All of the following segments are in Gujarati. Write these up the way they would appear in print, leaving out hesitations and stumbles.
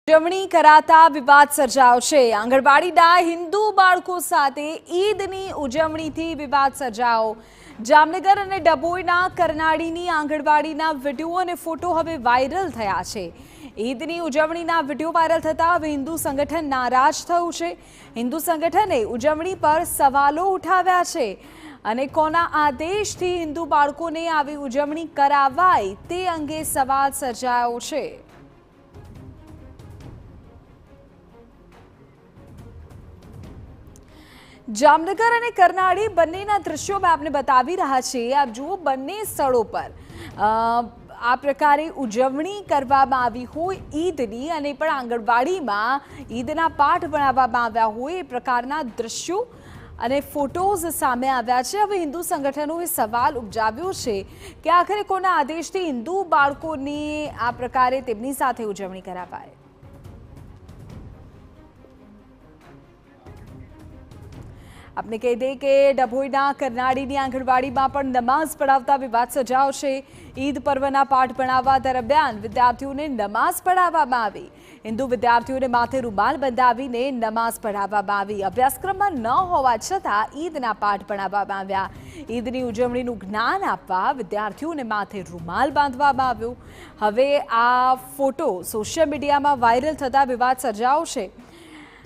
ઉજવણી કરાતા વિવાદ સર્જાયો છે। આંગણવાડીના હિન્દુ બાળકો સાથે ઈદની ઉજવણીથી વિવાદ સર્જાયો। જામનગર અને ડભોઈના કરનાળીની આંગણવાડીના વિડીયો અને ફોટો હવે વાયરલ થયા છે। ઈદની ઉજવણીના વિડીયો વાયરલ થતા હવે હિન્દુ સંગઠન નારાજ થયું છે। હિન્દુ સંગઠને ઉજવણી પર સવાલો ઉઠાવ્યા છે અને કોના આદેશથી હિન્દુ બાળકોને આવી ઉજવણી કરાવાય તે અંગે સવાલ સર્જાયો છે। જામનગર અને કરનાળી બંનેના દ્રશ્યો મેં આપને બતાવી રહ્યા છીએ। આપ જુઓ, બંને સ્થળો પર આ પ્રકારે ઉજવણી કરવામાં આવી હોય ઈદની અને પણ આંગણવાડીમાં ઈદના પાઠ ભણાવવામાં આવ્યા હોય એ પ્રકારના દ્રશ્યો અને ફોટોઝ સામે આવ્યા છે। હવે હિન્દુ સંગઠનોએ સવાલ ઉપજાવ્યો છે કે આખરે કોના આદેશથી હિન્દુ બાળકોની આ પ્રકારે તેમની સાથે ઉજવણી કરાવાય। आपने कही दे कि डभोईना करनाळीनी आंगणवाड़ीमां पण नमाज पढ़ावता विवाद सर्जायो छे। ईद पर्वना पाठ भणाववा दरमियान विद्यार्थीओने नमाज पढ़ाववामां आवी। हिंदू विद्यार्थीओने माथे रूमाल बंधावीने नमाज पढ़ाववामां आवी। अभ्यासक्रममां न होवा छतां ईदना पाठ भणाववामां आव्या। ईदनी उजवणीनुं ज्ञान आपवा विद्यार्थीओने माथे रूमाल बांधवामां आव्यो। हवे आ फोटो सोशियल मीडियामां वायरल थता विवाद सर्जायो छे।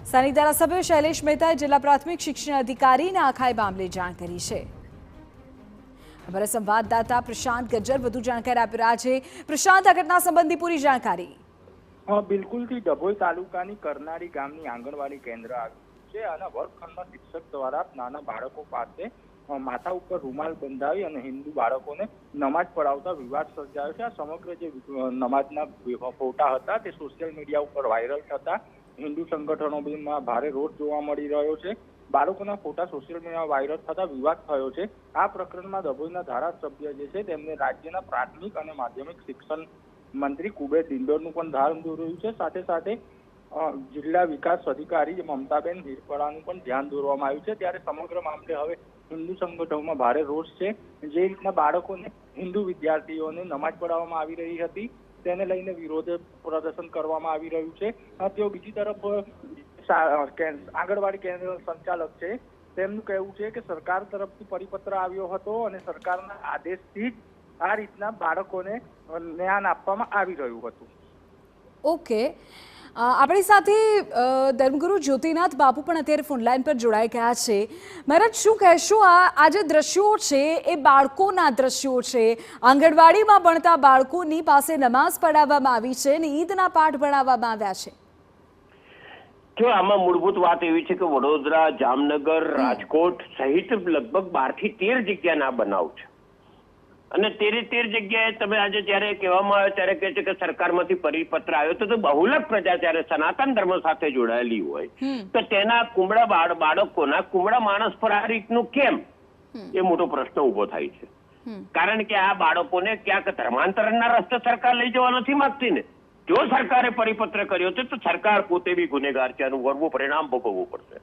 स्थानिक धारासभ्य शैलेष मेहताए जिला प्राथमिक शिक्षण अधिकारी ने आखाए मामले जाण करी छे। हमारा संवाददाता प्रशांत गज्जर વધુ જાણકારી આપી રહ્યા છે। પ્રશાંત, આ ઘટના સંબંધી પૂરી જાણકારી। બિલકુલ થી ડભોઈ તાલુકાની કરનાળી ગામની આંગણવાડી કેન્દ્ર આવ્યું છે અને વર્ગખંડમાં શિક્ષક દ્વારા નાના બાળકો પાસે માથા ઉપર રૂમાલ બંધાવી અને હિન્દુ બાળકોને નમાજ પઢાવતા વિવાદ સર્જાયો છે। આ સમગ્ર જે નમાજના ફોટા હતા તે સોશિયલ મીડિયા ઉપર વાયરલ થતા હિન્દુ સંગઠનોમાં ભારે રોષ જોવા મળી રહ્યો છે। બાળકોના ફોટા સોશિયલ મીડિયામાં વાયરલ થતા વિવાદ થયો છે। આ પ્રકરણમાં ડભોઈના ધારાસભ્ય જે છે તેમને રાજ્યના પ્રાથમિક અને માધ્યમિક શિક્ષણ મંત્રી કુબેર ડિંડોરનું પણ ધ્યાન દોર્યું છે। સાથે સાથે જિલ્લા વિકાસ અધિકારી મમતાબેન હિરપરાનું પણ ધ્યાન દોરવામાં આવ્યું છે। ત્યારે સમગ્ર મામલે હવે હિન્દુ સંગઠનોમાં ભારે રોષ છે। જે રીતના બાળકોને હિન્દુ વિદ્યાર્થીઓને નમાજ પઢાવવામાં આવી રહી હતી તેને લઈને વિરોધ પ્રદર્શન કરવામાં આવી રહ્યું છે। તેઓ બીજી તરફ આંગણવાડી કેન્દ્ર સંચાલક છે તેમનું કહેવું છે કે સરકાર તરફથી પરિપત્ર આવ્યો હતો અને સરકારના આદેશથી આ રીતના બાળકોને જ્ઞાન આપવામાં આવી રહ્યું હતું। ઓકે, આપણી સાથે ધર્મગુરુ જ્યોતિનાથ બાપુ પણ અત્યારે ફોનલાઈન પર જોડાઈ ગયા છે। મહારાજ, શું કહેશો? આ જે દ્રશ્યો છે એ બાળકોના દ્રશ્યો છે। આંગણવાડીમાં ભણતા બાળકોની પાસે નમાઝ પઢાવવામાં આવી છે અને ઈદના પાઠ ભણાવવામાં આવ્યા છે। જો આમાં મૂળભૂત વાત એવી છે કે વડોદરા, જામનગર, રાજકોટ સહિત લગભગ 12 થી 13 જગ્યાના બનાવ છે અને 13 જગ્યાએ તમે આજે જ્યારે કહેવામાં આવે ત્યારે કહે છે કે સરકારમાંથી પરિપત્ર આવ્યો તો બહુલક પ્રજા જ્યારે સનાતન ધર્મ સાથે જોડાયેલી હોય તો તેના કુમળા બાળકોના કુમળા માણસ પર આ રીતનું કેમ, એ મોટો પ્રશ્ન ઉભો થાય છે। કારણ કે આ બાળકોને ક્યાંક ધર્માંતરણના રસ્તે સરકાર લઈ જવા નથી માંગતી ને। જો સરકારે પરિપત્ર કર્યો છે તો સરકાર પોતે બી ગુનેગાર છે, આનું વળવું પરિણામ ભોગવવું પડશે।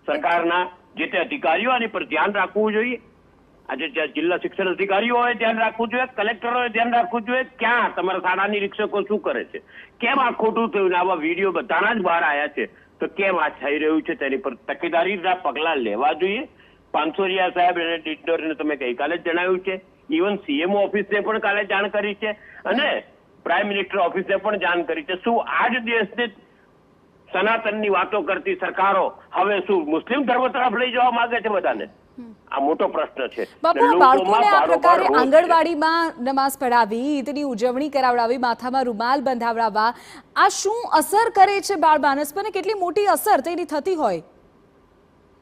સરકારના જે તે અધિકારીઓ આની પર ધ્યાન રાખવું જોઈએ। આજે જિલ્લા શિક્ષણ અધિકારીઓએ ધ્યાન રાખવું જોઈએ, કલેક્ટરોએ ધ્યાન રાખવું જોઈએ ક્યાં તમારા શાળા નિરીક્ષકો શું કરે છે, કેમ આ ખોટું થયું, આવા વિડીયો બધાના જ બહાર આવ્યા છે તો કેમ આ થઈ રહ્યું છે તેની પર તકેદારીના પગલાં લેવા જોઈએ। પાનસોરિયા સાહેબ અને ડિંડોરને તમે ગઈકાલે જ જણાવ્યું છે, ઇવન સીએમઓ ઓફિસને પણ કાલે જાણ કરી છે અને પ્રાઇમ મિનિસ્ટર ઓફિસે પણ જાણ કરી છે। શું આ જ દેશને સનાતનની વાતો કરતી સરકારો હવે શું મુસ્લિમ ધર્મ તરફ લઈ જવા માંગે છે બધાને? આ મોટો પ્રશ્ન છે। બાપુ, બાળકોને આ પ્રકારે આંગણવાડીમાં નમાઝ પઢાવી, ઈદની ઉજવણી કરાવડાવી, માથામાં રૂમાલ બંધાવડાવવા, આ શું અસર કરે છે બાળ માનસ પર? કેટલી મોટી અસર તેની થતી હોય?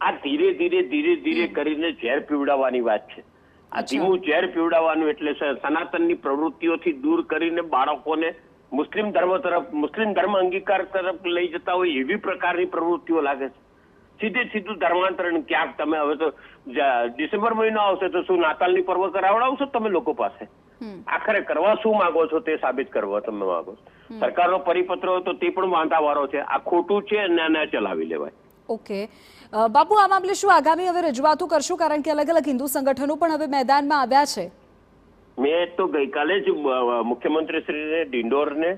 આ ધીરે ધીરે કરીને ઝેર પીવડાવવાની વાત છે। આ ધીમું ઝેર પીવડાવવાનું એટલે સનાતનની પ્રવૃત્તિઓથી દૂર કરીને બાળકોને મુસ્લિમ ધર્મ અંગીકાર તરફ લઈ જતા હોય એવી પ્રકારની પ્રવૃત્તિઓ લાગે છે। સીધું ધર્માંતરણ ક્યાંક તમે હવે તો ડિસેમ્બર મહિનો આવશે તો શું નાતાલની પર્વ કરાવડાવશો તમે લોકો પાસે? આખરે કરવા શું માંગો છો તે સાબિત કરવા તમે માંગો છો। સરકારનો પરિપત્ર હોય તો તે પણ વાંધાવાળો છે। આ ખોટું છે અને ચલાવી લેવાય। ઓકે બાપુ, આ મામલે શું આગામી હવે રજૂઆતો કરશો? કારણ કે અલગ અલગ હિન્દુ સંગઠનો પણ હવે મેદાનમાં આવ્યા છે। મેં તો ગઈકાલે જ મુખ્યમંત્રી શ્રીને, ડિંડોરને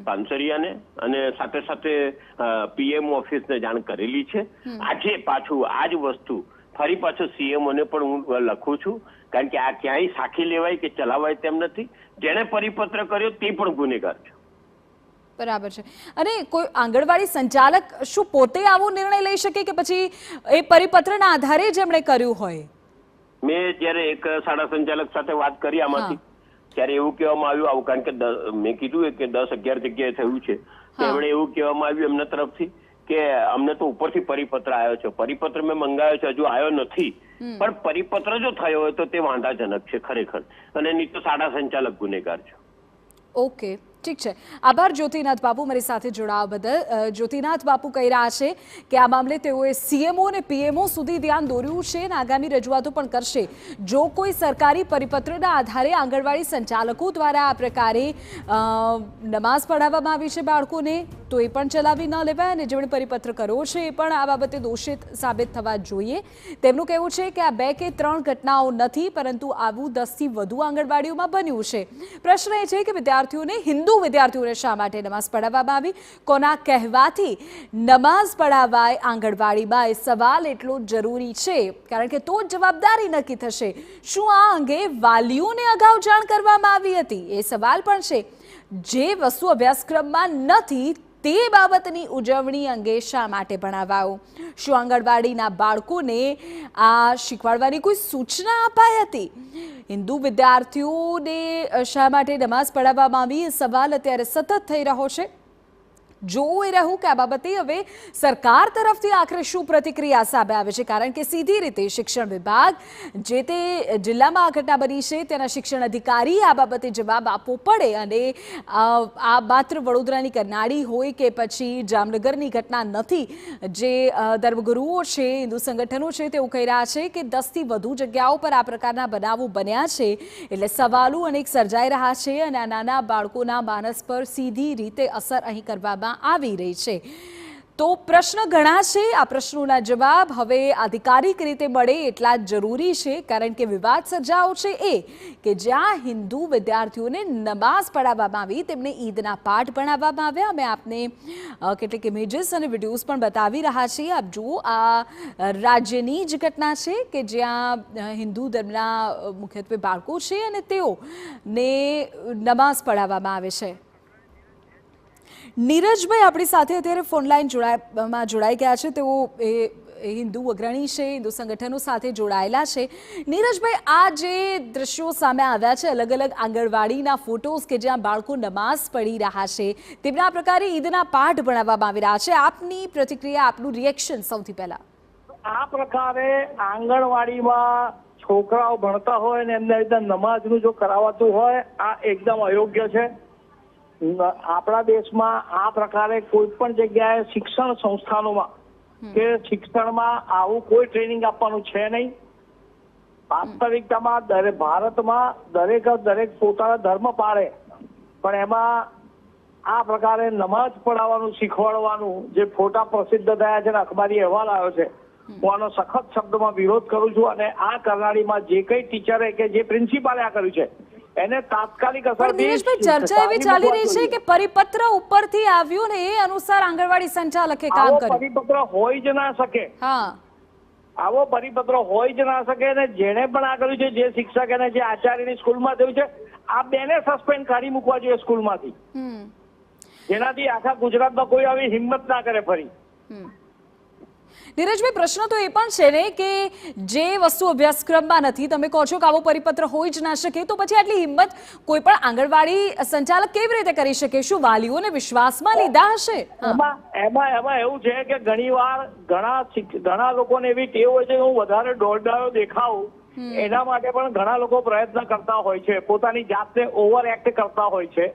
પાનસરિયાને અને સાથે સાથે પીએમ ઓફિસને જાણ કરેલી છે. આજે પાછું આ જ વસ્તુ ફરી પાછું સીએમઓને પણ હું લખું છું, કારણ કે આ ક્યાંય સાખી લેવાય કે ચલાવાય તેમ નથી. જેણે પરિપત્ર કર્યો તે પણ ગુનેગાર છે. બરાબર છે. અને કોઈ આંગણવાડી સંચાલક શું પોતે આવો નિર્ણય લઈ શકે કે પછી એ પરિપત્રના આધારે જ એમણે કર્યું હોય? મેં જ્યારે એક શાળા સંચાલક સાથે વાત કરી આમાંથી, ત્યારે એવું કહેવામાં આવ્યું, આવું કારણ કે મેં કીધું કે 10-11 જગ્યાએ થયું છે, એમણે એવું કહેવામાં આવ્યું એમના તરફથી કે અમને તો ઉપરથી પરિપત્ર આવ્યો છે, પરિપત્ર મેં મંગાવ્યો છે, હજુ આવ્યો નથી. પણ પરિપત્ર જો થયો હોય તો તે વાંધાજનક છે ખરેખર, અને નહીં તો શાળા સંચાલક ગુનેગાર છે. ઓકે, ઠીક છે. આભાર જ્યોતિનાથ બાપુ મારી સાથે જોડાવા બદલ. જ્યોતિનાથ બાપુ કહી રહ્યા છે કે આ મામલે તેઓએ સીએમઓ અને પીએમઓ સુધી ધ્યાન દોર્યું છે અને આગામી રજૂઆતો પણ કરશે. જો કોઈ સરકારી પરિપત્રના આધારે આંગણવાડી સંચાલકો દ્વારા આ પ્રકારે નમાઝ પઢાવવામાં આવી છે બાળકોને, તો એ પણ ચલાવી ન લેવાય અને જેમણે પરિપત્ર કર્યો છે એ પણ આ બાબતે દોષિત સાબિત થવા જોઈએ. તેમનું કહેવું છે કે આ 2 કે 3 ઘટનાઓ નથી, પરંતુ આવું 10થી વધુ આંગણવાડીઓમાં બન્યું છે. પ્રશ્ન એ છે કે વિદ્યાર્થીઓને હિન્દુ વિદ્યાર્થીઓને શા માટે નમાઝ પઢાવવામાં આવી, કોના કહેવાથી નમાઝ પઢાવાય આંગણવાડીમાં, એ સવાલ એટલો જરૂરી છે, કારણ કે તો જ જવાબદારી નક્કી થશે. શું આ અંગે વાલીઓને અગાઉ જાણ કરવામાં આવી હતી? એ સવાલ પણ છે. જે વસ્તુ અભ્યાસક્રમમાં નથી તે બાબતની ઉજવણી અંગે શા માટે ભણાવાયું? શું આંગણવાડીના બાળકોને આ શીખવાડવાની કોઈ સૂચના અપાઈ હતી? હિન્દુ વિદ્યાર્થીઓને શા માટે નમાઝ પઢાવવામાં આવી, એ સવાલ અત્યારે સતત થઈ રહ્યો છે. જોવું એ રહ્યું કે આ બાબતે હવે સરકાર તરફથી આખરે શું પ્રતિક્રિયા સામે આવે છે, કારણ કે સીધી રીતે શિક્ષણ વિભાગ જે તે જિલ્લામાં આ ઘટના બની છે તેના શિક્ષણ અધિકારી આ બાબતે જવાબ આપવો પડે. અને આ માત્ર વડોદરાની કરનાળી હોય કે પછી જામનગરની ઘટના નથી. જે ધર્મગુરુઓ છે, હિન્દુ સંગઠનો છે, તેઓ કહી રહ્યા છે કે 10થી વધુ જગ્યાઓ પર આ પ્રકારના બનાવો બન્યા છે, એટલે સવાલો અનેક સર્જાઈ રહ્યા છે અને આ નાના બાળકોના માનસ પર સીધી રીતે અસર અહીં કરવામાં આવી રહી છે. તો પ્રશ્ન ઘણા છે. આ પ્રશ્નોના જવાબ હવે આધિકારિક રીતે મળે એટલા જ જરૂરી છે, કારણ કે વિવાદ સર્જાયો છે એ કે જ્યાં હિન્દુ વિદ્યાર્થીઓને નમાઝ પઢાવવામાં આવી, તેમને ઈદના પાઠ ભણાવવામાં આવ્યા. અમે આપને કેટલીક ઇમેજીસ અને વિડીયોઝ પણ બતાવી રહ્યા છીએ. આપ જુઓ, આ રાજ્યની જ ઘટના છે કે જ્યાં હિન્દુ ધર્મના મુખ્યત્વે બાળકો છે અને તેઓને નમાઝ પઢાવવામાં આવે છે. નીરજભાઈ આપણી સાથે અત્યારે ફોનલાઈન જોડાઈ ગયા છે. તેઓ હિન્દુ અગ્રણી છે, હિન્દુ સંગઠનો સાથે જોડાયેલા છે. નીરજભાઈ, આ જે દ્રશ્યો સામે આવ્યા છે, અલગ અલગ આંગણવાડીના ફોટોઝ કે જ્યાં બાળકો નમાઝ પઢી રહ્યા છે, તેમના પ્રકારે ઈદના પાઠ ભણાવવામાં આવી રહ્યા છે, આપની પ્રતિક્રિયા, આપનું રિએક્શન સૌથી પહેલા? આ પ્રકારે આંગણવાડીમાં છોકરાઓ ભણતા હોય ને એમને રીતે નમાઝનું જો કરાવાતું હોય, આ એકદમ અયોગ્ય છે. આપણા દેશમાં આ પ્રકારે કોઈ પણ જગ્યાએ શિક્ષણ સંસ્થાનોમાં કે શિક્ષણમાં આવું કોઈ ટ્રેનિંગ આપવાનું છે નહીં. વાસ્તવિકતામાં ભારતમાં દરેક પોતાના ધર્મ પાળે, પણ એમાં આ પ્રકારે નમાઝ પઢાવવાનું શીખવાડવાનું જે ફોટા પ્રસિદ્ધ થયા છે, અખબારી અહેવાલ આવ્યો છે, હું આનો સખત શબ્દમાં વિરોધ કરું છું. અને આ કરનાળીમાં જે કઈ ટીચરે કે જે પ્રિન્સિપાલે આ કર્યું છે એને તાત્કાલિક અસરથી ચર્ચા એવી ચાલી રહી છે કે પરિપત્ર ઉપરથી આવ્યું ને એ અનુસાર આંગણવાડી સંચાલકે કામ કર્યું. પરિપત્ર હોય જ ના શકે. આવો પરિપત્ર હોય જ ના શકે. અને જેને પણ આ કર્યું છે, જે શિક્ષક અને જે આચાર્યની સ્કૂલમાં થયું છે, આ બેને સસ્પેન્ડ કાઢી મૂકવા જોઈએ સ્કૂલમાંથી, જેનાથી આખા ગુજરાતમાં કોઈ આવી હિંમત ના કરે ફરી. નીરજભાઈ, પ્રશ્ન તો એ પણ છે ને કે જે વસ્તુ અભ્યાસક્રમમાં નથી, તમે કહો છો કે આવો પરિપત્ર હોઈ જ ના શકે, તો પછી આટલી હિંમત કોઈ પણ આંગણવાડી સંચાલક કેવી રીતે કરી શકે? શું વાલીઓને વિશ્વાસમાં લીધા હશે? એમાં એવું છે કે ઘણીવાર ઘણા લોકોને એવી ટેવ હોય છે કે હું વધારે દોડદારો દેખાવું, એના માટે પણ ઘણા લોકો પ્રયત્ન કરતા હોય છે, પોતાની જાતને ઓવર એક્ટ કરતા હોય છે.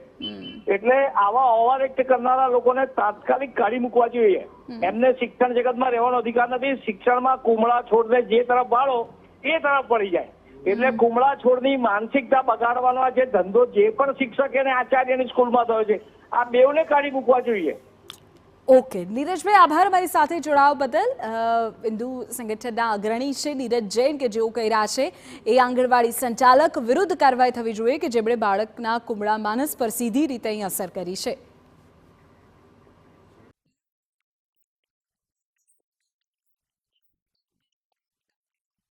એટલે આવા ઓવર એક્ટ કરનારા લોકોને તાત્કાલિક કાઢી મૂકવા જોઈએ. એમને શિક્ષણ જગતમાં રહેવાનો અધિકાર નથી. શિક્ષણમાં કુમળા છોડને જે તરફ વાળો એ તરફ પડી જાય. એટલે કુમળા છોડની માનસિકતા બગાડવાનો જે ધંધો જે પણ શિક્ષક અને આચાર્યની સ્કૂલમાં થયો છે, આ બેવને કાઢી મૂકવા જોઈએ. ઓકે નીરજભાઈ, આભાર મારી સાથે જોડાવા બદલ. હિન્દુ સંગઠનના અગ્રણી છે નીરજ જૈન, કે જેઓ કહી રહ્યા છે એ આંગણવાડી સંચાલક વિરુદ્ધ કાર્યવાહી થવી જોઈએ કે જેમણે બાળકના કુમળા માનસ પર સીધી રીતે અહીં અસર કરી છે.